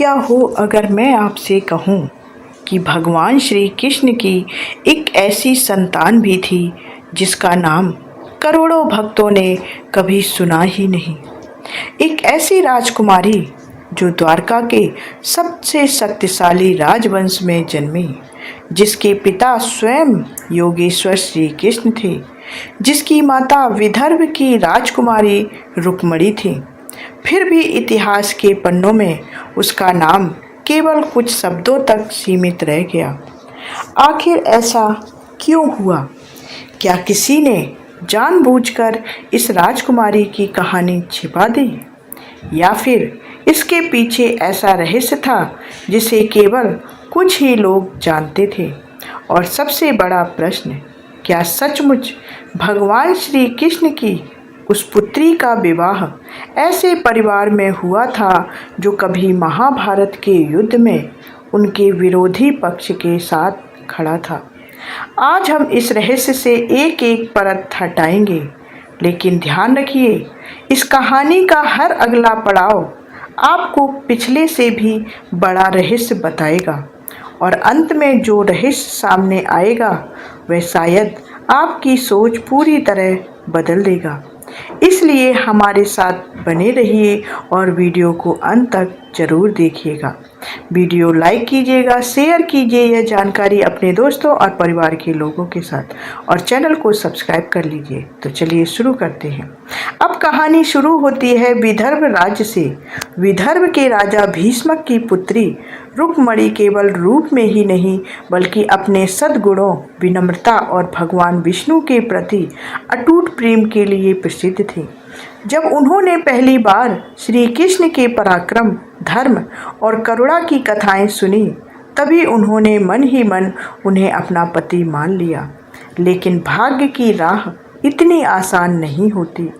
क्या हो अगर मैं आपसे कहूँ कि भगवान श्री कृष्ण की एक ऐसी संतान भी थी जिसका नाम करोड़ों भक्तों ने कभी सुना ही नहीं। एक ऐसी राजकुमारी जो द्वारका के सबसे शक्तिशाली राजवंश में जन्मी, जिसके पिता स्वयं योगेश्वर श्री कृष्ण थे, जिसकी माता विदर्भ की राजकुमारी रुक्मणी थी। फिर भी इतिहास के पन्नों में उसका नाम केवल कुछ शब्दों तक सीमित रह गया। आखिर ऐसा क्यों हुआ? क्या किसी ने जानबूझकर इस राजकुमारी की कहानी छिपा दी, या फिर इसके पीछे ऐसा रहस्य था जिसे केवल कुछ ही लोग जानते थे? और सबसे बड़ा प्रश्न, क्या सचमुच भगवान श्री कृष्ण की उस पुत्री का विवाह ऐसे परिवार में हुआ था जो कभी महाभारत के युद्ध में उनके विरोधी पक्ष के साथ खड़ा था? आज हम इस रहस्य से एक एक परत हटाएंगे, लेकिन ध्यान रखिए, इस कहानी का हर अगला पड़ाव आपको पिछले से भी बड़ा रहस्य बताएगा, और अंत में जो रहस्य सामने आएगा वह शायद आपकी सोच पूरी तरह बदल देगा। इसलिए हमारे साथ बने रहिए और वीडियो को अंत तक ज़रूर देखिएगा। वीडियो लाइक कीजिएगा, शेयर कीजिए यह जानकारी अपने दोस्तों और परिवार के लोगों के साथ, और चैनल को सब्सक्राइब कर लीजिए। तो चलिए शुरू करते हैं। अब कहानी शुरू होती है विदर्भ राज्य से। विदर्भ के राजा भीष्मक की पुत्री रुक्मणी केवल रूप में ही नहीं बल्कि अपने सद्गुणों, विनम्रता और भगवान विष्णु के प्रति अटूट प्रेम के लिए प्रसिद्ध थी। जब उन्होंने पहली बार श्री कृष्ण के पराक्रम, धर्म और करुणा की कथाएं सुनी, तभी उन्होंने मन ही मन उन्हें अपना पति मान लिया। लेकिन भाग्य की राह इतनी आसान नहीं होती।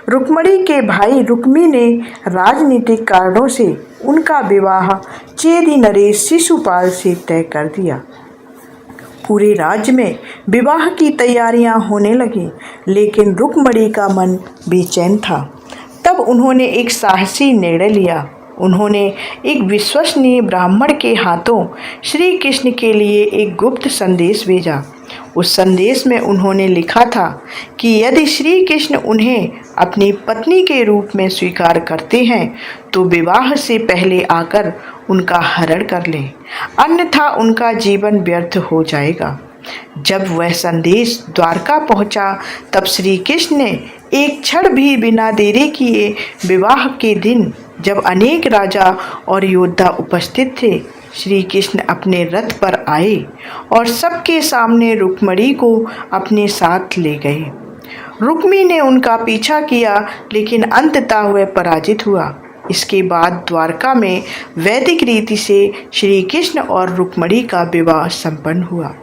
रुक्मणी के भाई रुक्मी ने राजनीतिक कारणों से उनका विवाह चेदी नरेश शिशुपाल से तय कर दिया। पूरे राज्य में विवाह की तैयारियां होने लगी, लेकिन रुक्मणी का मन बेचैन था। तब उन्होंने एक साहसी निर्णय लिया। उन्होंने एक विश्वसनीय ब्राह्मण के हाथों श्री कृष्ण के लिए एक गुप्त संदेश भेजा। उस संदेश में उन्होंने लिखा था कि यदि श्री कृष्ण उन्हें अपनी पत्नी के रूप में स्वीकार करते हैं तो विवाह से पहले आकर उनका हरण कर लें, अन्यथा उनका जीवन व्यर्थ हो जाएगा। जब वह संदेश द्वारका पहुंचा, तब श्री कृष्ण ने एक क्षण भी बिना देरी किए विवाह के दिन, जब अनेक राजा और योद्धा उपस्थित थे, श्री कृष्ण अपने रथ पर आए और सबके सामने रुक्मणी को अपने साथ ले गए। रुक्मी ने उनका पीछा किया, लेकिन अंततः वह पराजित हुआ। इसके बाद द्वारका में वैदिक रीति से श्री कृष्ण और रुक्मणी का विवाह संपन्न हुआ।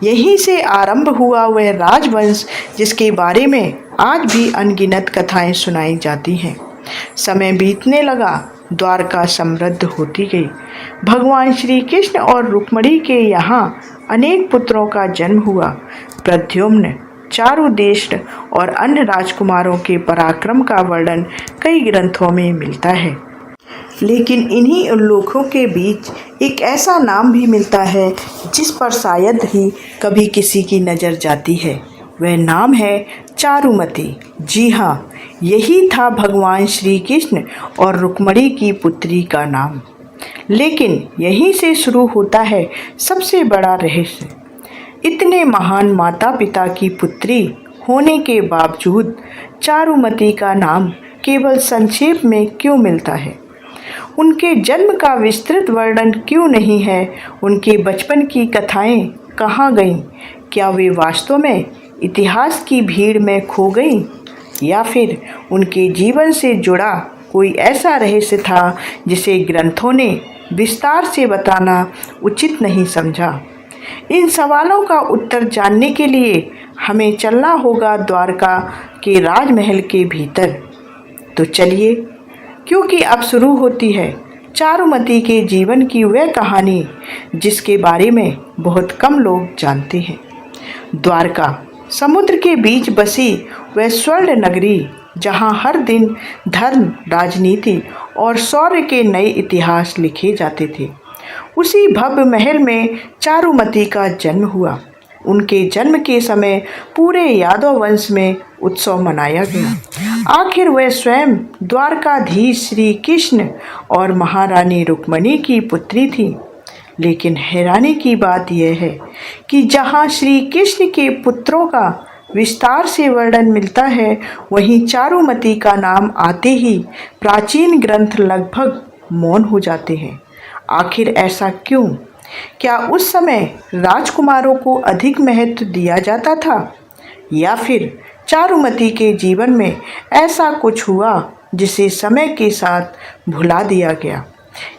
यहीं से आरंभ हुआ वह राजवंश जिसके बारे में आज भी अनगिनत कथाएं सुनाई जाती हैं। समय बीतने लगा, द्वारका समृद्ध होती गई। भगवान श्री कृष्ण और रुक्मणी के यहाँ अनेक पुत्रों का जन्म हुआ। प्रद्युम्न, चारुदेष्ट और अन्य राजकुमारों के पराक्रम का वर्णन कई ग्रंथों में मिलता है। लेकिन इन्हीं उल्लेखों के बीच एक ऐसा नाम भी मिलता है जिस पर शायद ही कभी किसी की नज़र जाती है। वह नाम है चारुमती। जी हाँ, यही था भगवान श्री कृष्ण और रुक्मणी की पुत्री का नाम। लेकिन यहीं से शुरू होता है सबसे बड़ा रहस्य। इतने महान माता पिता की पुत्री होने के बावजूद चारुमती का नाम केवल संक्षेप में क्यों मिलता है? उनके जन्म का विस्तृत वर्णन क्यों नहीं है? उनके बचपन की कथाएं कहाँ गईं? क्या वे वास्तव में इतिहास की भीड़ में खो गईं, या फिर उनके जीवन से जुड़ा कोई ऐसा रहस्य था जिसे ग्रंथों ने विस्तार से बताना उचित नहीं समझा? इन सवालों का उत्तर जानने के लिए हमें चलना होगा द्वारका के राजमहल के भीतर। तो चलिए, क्योंकि अब शुरू होती है चारुमती के जीवन की वह कहानी जिसके बारे में बहुत कम लोग जानते हैं। द्वारका, समुद्र के बीच बसी वह स्वर्ण नगरी, जहां हर दिन धर्म, राजनीति और शौर्य के नए इतिहास लिखे जाते थे। उसी भव्य महल में चारुमती का जन्म हुआ। उनके जन्म के समय पूरे यादव वंश में उत्सव मनाया गया। आखिर वह स्वयं द्वारकाधीश श्री कृष्ण और महारानी रुक्मणी की पुत्री थी। लेकिन हैरानी की बात यह है कि जहाँ श्री कृष्ण के पुत्रों का विस्तार से वर्णन मिलता है, वहीं चारुमती का नाम आते ही प्राचीन ग्रंथ लगभग मौन हो जाते हैं। आखिर ऐसा क्यों? क्या उस समय राजकुमारों को अधिक महत्व दिया जाता था, या फिर चारुमती के जीवन में ऐसा कुछ हुआ जिसे समय के साथ भुला दिया गया?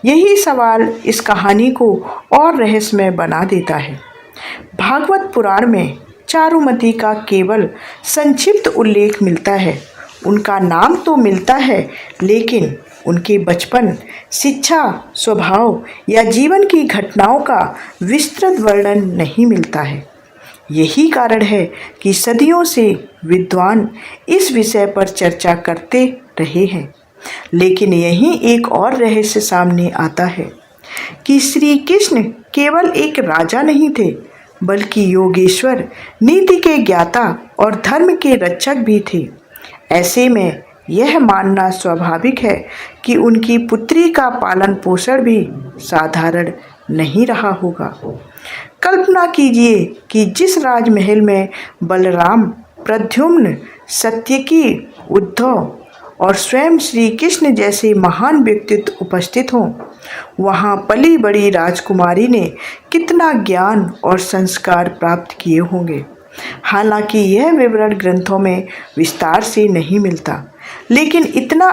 यही सवाल इस कहानी को और रहस्यमय बना देता है। भागवत पुराण में चारुमती का केवल संक्षिप्त उल्लेख मिलता है। उनका नाम तो मिलता है, लेकिन उनके बचपन, शिक्षा, स्वभाव या जीवन की घटनाओं का विस्तृत वर्णन नहीं मिलता है। यही कारण है कि सदियों से विद्वान इस विषय पर चर्चा करते रहे हैं। लेकिन यहीं एक और रहस्य सामने आता है कि श्री कृष्ण केवल एक राजा नहीं थे, बल्कि योगेश्वर, नीति के ज्ञाता और धर्म के रक्षक भी थे। ऐसे में यह मानना स्वाभाविक है कि उनकी पुत्री का पालन पोषण भी साधारण नहीं रहा होगा। कल्पना कीजिए कि जिस राजमहल में बलराम, प्रद्युम्न, सत्यकी, उद्धव और स्वयं श्री कृष्ण जैसे महान व्यक्तित्व उपस्थित हों, वहाँ पली बड़ी राजकुमारी ने कितना ज्ञान और संस्कार प्राप्त किए होंगे। हालांकि यह विवरण ग्रंथों में विस्तार से नहीं मिलता, लेकिन इतना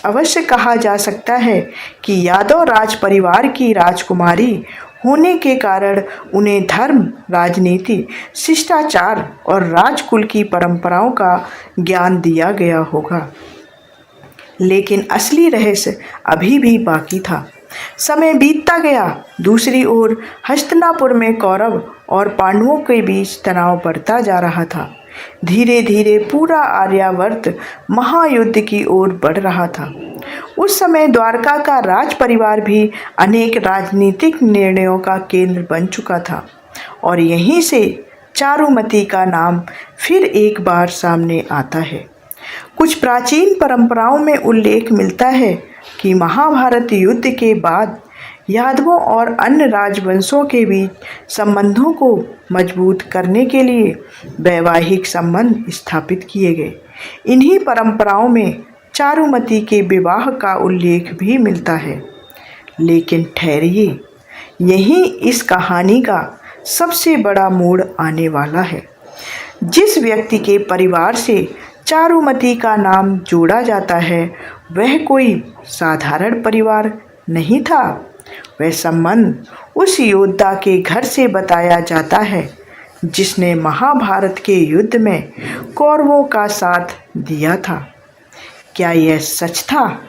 अवश्य कहा जा सकता है कि यादव राज परिवार की राजकुमारी होने के कारण उन्हें धर्म, राजनीति, शिष्टाचार और राजकुल की परंपराओं का ज्ञान दिया गया होगा। लेकिन असली रहस्य अभी भी बाकी था। समय बीतता गया। दूसरी ओर हस्तिनापुर में कौरव और पांडवों के बीच तनाव बढ़ता जा रहा था। धीरे धीरे पूरा आर्यावर्त महायुद्ध की ओर बढ़ रहा था। उस समय द्वारका का राज परिवार भी अनेक राजनीतिक निर्णयों का केंद्र बन चुका था, और यहीं से चारुमती का नाम फिर एक बार सामने आता है। कुछ प्राचीन परंपराओं में उल्लेख मिलता है कि महाभारत युद्ध के बाद यादवों और अन्य राजवंशों के बीच संबंधों को मजबूत करने के लिए वैवाहिक संबंध स्थापित किए गए। इन्हीं परंपराओं में चारुमती के विवाह का उल्लेख भी मिलता है। लेकिन ठहरिए, यहीं इस कहानी का सबसे बड़ा मोड़ आने वाला है। जिस व्यक्ति के परिवार से चारुमती का नाम जोड़ा जाता है, वह कोई साधारण परिवार नहीं था। वह संबंध उस योद्धा के घर से बताया जाता है जिसने महाभारत के युद्ध में कौरवों का साथ दिया था। क्या यह सच था?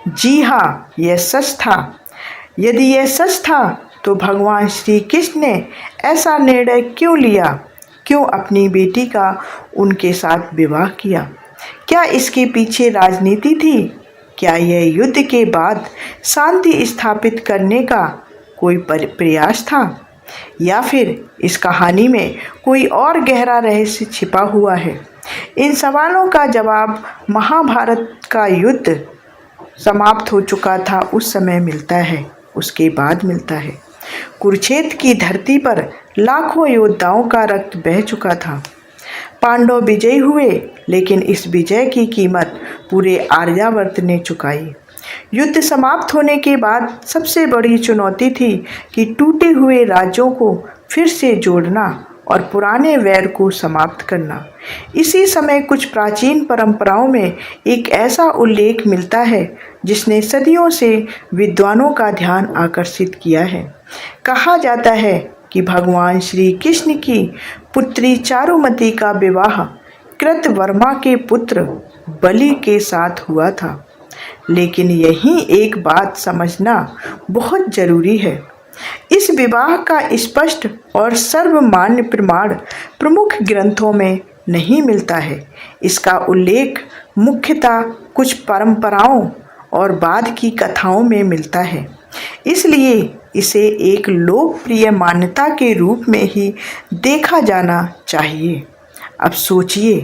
जी हाँ, यह सच था। यदि यह सच था तो भगवान श्री कृष्ण ने ऐसा निर्णय क्यों लिया? क्यों अपनी बेटी का उनके साथ विवाह किया? क्या इसके पीछे राजनीति थी? क्या यह युद्ध के बाद शांति स्थापित करने का कोई प्रयास था, या फिर इस कहानी में कोई और गहरा रहस्य छिपा हुआ है? इन सवालों का जवाब महाभारत का युद्ध समाप्त हो चुका था उस समय मिलता है, उसके बाद मिलता है। कुरुक्षेत्र की धरती पर लाखों योद्धाओं का रक्त बह चुका था। पांडव विजयी हुए, लेकिन इस विजय की कीमत पूरे आर्यावर्त ने चुकाई। युद्ध समाप्त होने के बाद सबसे बड़ी चुनौती थी कि टूटे हुए राज्यों को फिर से जोड़ना और पुराने वैर को समाप्त करना। इसी समय कुछ प्राचीन परंपराओं में एक ऐसा उल्लेख मिलता है जिसने सदियों से विद्वानों का ध्यान आकर्षित किया है। कहा जाता है कि भगवान श्री कृष्ण की पुत्री चारुमती का विवाह कृतवर्मा के पुत्र बलि के साथ हुआ था। लेकिन यही एक बात समझना बहुत जरूरी है। इस विवाह का स्पष्ट और सर्वमान्य प्रमाण प्रमुख ग्रंथों में नहीं मिलता है। इसका उल्लेख मुख्यतः कुछ परंपराओं और बाद की कथाओं में मिलता है, इसलिए इसे एक लोकप्रिय मान्यता के रूप में ही देखा जाना चाहिए। अब सोचिए,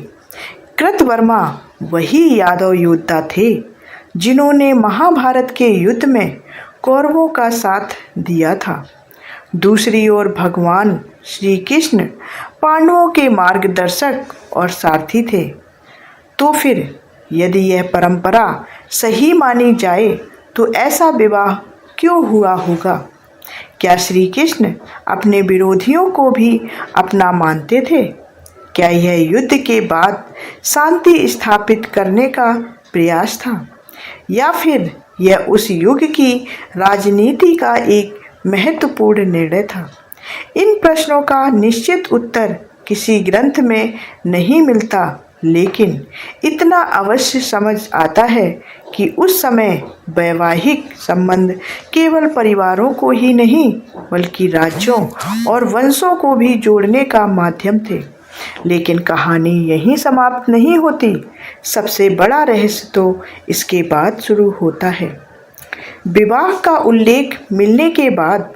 कृतवर्मा वही यादव योद्धा थे जिन्होंने महाभारत के युद्ध में कौरवों का साथ दिया था। दूसरी ओर भगवान श्री कृष्ण पांडवों के मार्गदर्शक और सारथी थे। तो फिर यदि यह परंपरा सही मानी जाए तो ऐसा विवाह क्यों हुआ होगा? क्या श्री कृष्ण अपने विरोधियों को भी अपना मानते थे? क्या यह युद्ध के बाद शांति स्थापित करने का प्रयास था, या फिर यह उस युग की राजनीति का एक महत्वपूर्ण निर्णय था? इन प्रश्नों का निश्चित उत्तर किसी ग्रंथ में नहीं मिलता, लेकिन इतना अवश्य समझ आता है कि उस समय वैवाहिक संबंध केवल परिवारों को ही नहीं बल्कि राज्यों और वंशों को भी जोड़ने का माध्यम थे। लेकिन कहानी यहीं समाप्त नहीं होती। सबसे बड़ा रहस्य तो इसके बाद शुरू होता है। विवाह का उल्लेख मिलने के बाद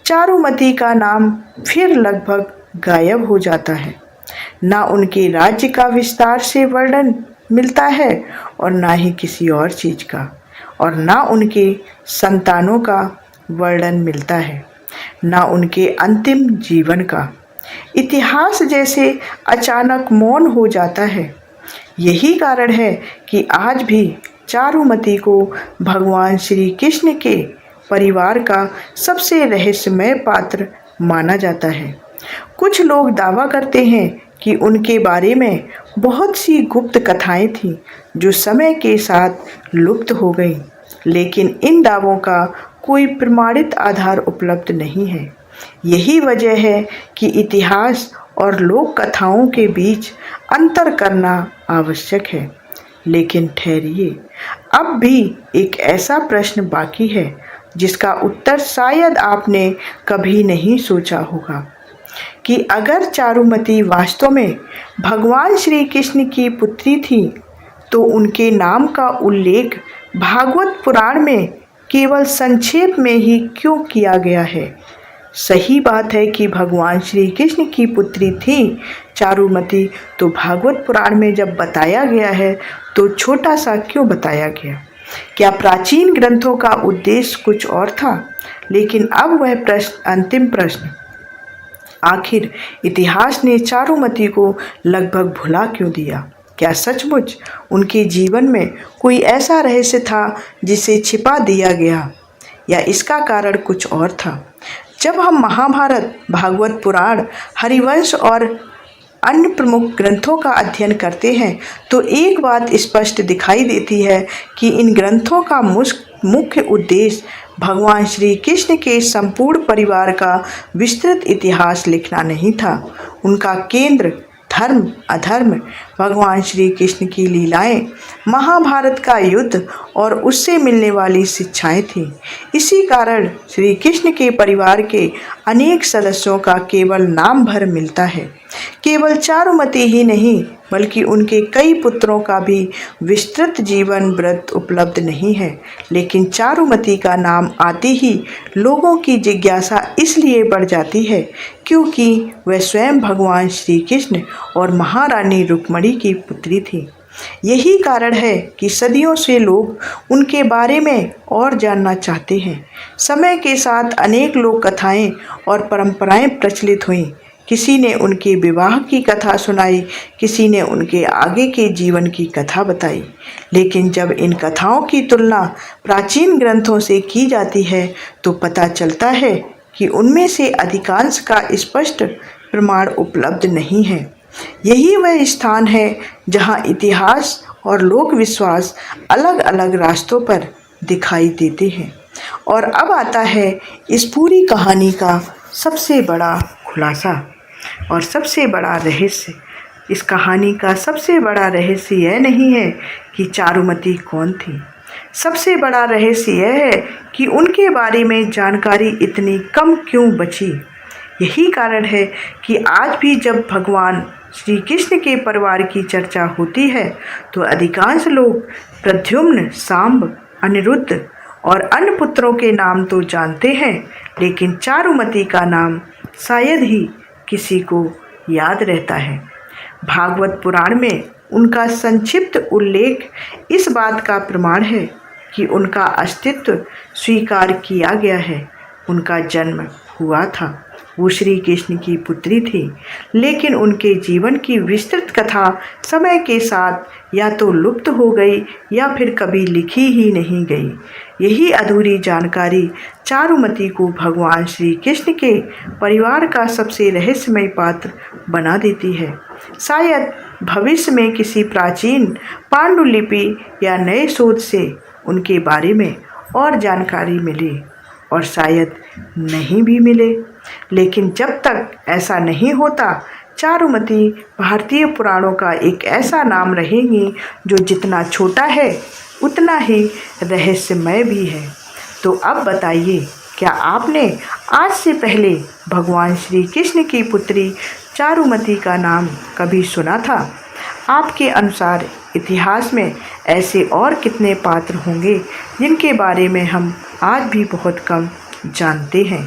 चारुमती का नाम फिर लगभग गायब हो जाता है। ना उनके राज्य का विस्तार से वर्णन मिलता है और ना ही किसी और चीज़ का, और ना उनके संतानों का वर्णन मिलता है, ना उनके अंतिम जीवन का। इतिहास जैसे अचानक मौन हो जाता है। यही कारण है कि आज भी चारुमती को भगवान श्री कृष्ण के परिवार का सबसे रहस्यमय पात्र माना जाता है। कुछ लोग दावा करते हैं कि उनके बारे में बहुत सी गुप्त कथाएं थीं जो समय के साथ लुप्त हो गईं, लेकिन इन दावों का कोई प्रमाणित आधार उपलब्ध नहीं है। यही वजह है कि इतिहास और लोक कथाओं के बीच अंतर करना आवश्यक है। लेकिन ठहरिए, अब भी एक ऐसा प्रश्न बाकी है जिसका उत्तर शायद आपने कभी नहीं सोचा होगा कि अगर चारुमती वास्तव में भगवान श्री कृष्ण की पुत्री थी तो उनके नाम का उल्लेख भागवत पुराण में केवल संक्षेप में ही क्यों किया गया है? सही बात है कि भगवान श्री कृष्ण की पुत्री थी चारुमती, तो भागवत पुराण में जब बताया गया है तो छोटा सा क्यों बताया गया? क्या प्राचीन ग्रंथों का उद्देश्य कुछ और था? लेकिन अब वह अंतिम प्रश्न, आखिर इतिहास ने चारुमती को लगभग भुला क्यों दिया? क्या सचमुच उनके जीवन में कोई ऐसा रहस्य था जिसे छिपा दिया गया, या इसका कारण कुछ और था? जब हम महाभारत, भागवत पुराण, हरिवंश और अन्य प्रमुख ग्रंथों का अध्ययन करते हैं तो एक बात स्पष्ट दिखाई देती है कि इन ग्रंथों का मुख्य उद्देश्य भगवान श्री कृष्ण के संपूर्ण परिवार का विस्तृत इतिहास लिखना नहीं था। उनका केंद्र धर्म अधर्म, भगवान श्री कृष्ण की लीलाएं, महाभारत का युद्ध और उससे मिलने वाली शिक्षाएं थीं। इसी कारण श्री कृष्ण के परिवार के अनेक सदस्यों का केवल नाम भर मिलता है। केवल चारुमती ही नहीं बल्कि उनके कई पुत्रों का भी विस्तृत जीवन वृत्त उपलब्ध नहीं है। लेकिन चारुमती का नाम आते ही लोगों की जिज्ञासा इसलिए बढ़ जाती है क्योंकि वह स्वयं भगवान श्री कृष्ण और महारानी रुक्मिणी की पुत्री थी। यही कारण है कि सदियों से लोग उनके बारे में और जानना चाहते हैं। समय के साथ अनेक लोक कथाएं और परंपराएं प्रचलित हुईं। किसी ने उनके विवाह की कथा सुनाई, किसी ने उनके आगे के जीवन की कथा बताई। लेकिन जब इन कथाओं की तुलना प्राचीन ग्रंथों से की जाती है तो पता चलता है कि उनमें से अधिकांश का स्पष्ट प्रमाण उपलब्ध नहीं है। यही वह स्थान है जहां इतिहास और लोक विश्वास अलग अलग रास्तों पर दिखाई देते हैं। और अब आता है इस पूरी कहानी का सबसे बड़ा खुलासा और सबसे बड़ा रहस्य। इस कहानी का सबसे बड़ा रहस्य यह नहीं है कि चारुमती कौन थी। सबसे बड़ा रहस्य यह है कि उनके बारे में जानकारी इतनी कम क्यों बची। यही कारण है कि आज भी जब भगवान श्री कृष्ण के परिवार की चर्चा होती है तो अधिकांश लोग प्रद्युम्न, सांब, अनिरुद्ध और अन्य पुत्रों के नाम तो जानते हैं, लेकिन चारुमती का नाम शायद ही किसी को याद रहता है। भागवत पुराण में उनका संक्षिप्त उल्लेख इस बात का प्रमाण है कि उनका अस्तित्व स्वीकार किया गया है। उनका जन्म हुआ था, वो श्री कृष्ण की पुत्री थी, लेकिन उनके जीवन की विस्तृत कथा समय के साथ या तो लुप्त हो गई या फिर कभी लिखी ही नहीं गई। यही अधूरी जानकारी चारुमती को भगवान श्री कृष्ण के परिवार का सबसे रहस्यमय पात्र बना देती है। शायद भविष्य में किसी प्राचीन पांडुलिपि या नए शोध से उनके बारे में और जानकारी मिले, और शायद नहीं भी मिले, लेकिन जब तक ऐसा नहीं होता, चारुमती भारतीय पुराणों का एक ऐसा नाम रहेंगी जो जितना छोटा है उतना ही रहस्यमय भी है। तो अब बताइए, क्या आपने आज से पहले भगवान श्री कृष्ण की पुत्री चारुमती का नाम कभी सुना था? आपके अनुसार इतिहास में ऐसे और कितने पात्र होंगे जिनके बारे में हम आज भी बहुत कम जानते हैं?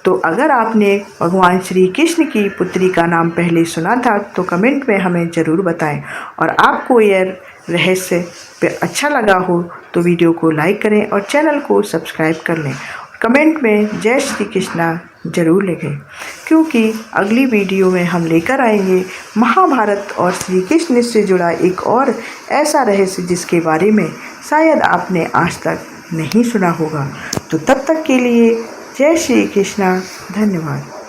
तो अगर आपने भगवान श्री कृष्ण की पुत्री का नाम पहले सुना था तो कमेंट में हमें ज़रूर बताएं, और आपको यह रहस्य पे अच्छा लगा हो तो वीडियो को लाइक करें और चैनल को सब्सक्राइब कर लें। कमेंट में जय श्री कृष्णा ज़रूर लिखें, क्योंकि अगली वीडियो में हम लेकर आएंगे महाभारत और श्री कृष्ण से जुड़ा एक और ऐसा रहस्य जिसके बारे में शायद आपने आज तक नहीं सुना होगा। तो तब तक के लिए जय श्री कृष्णा, धन्यवाद।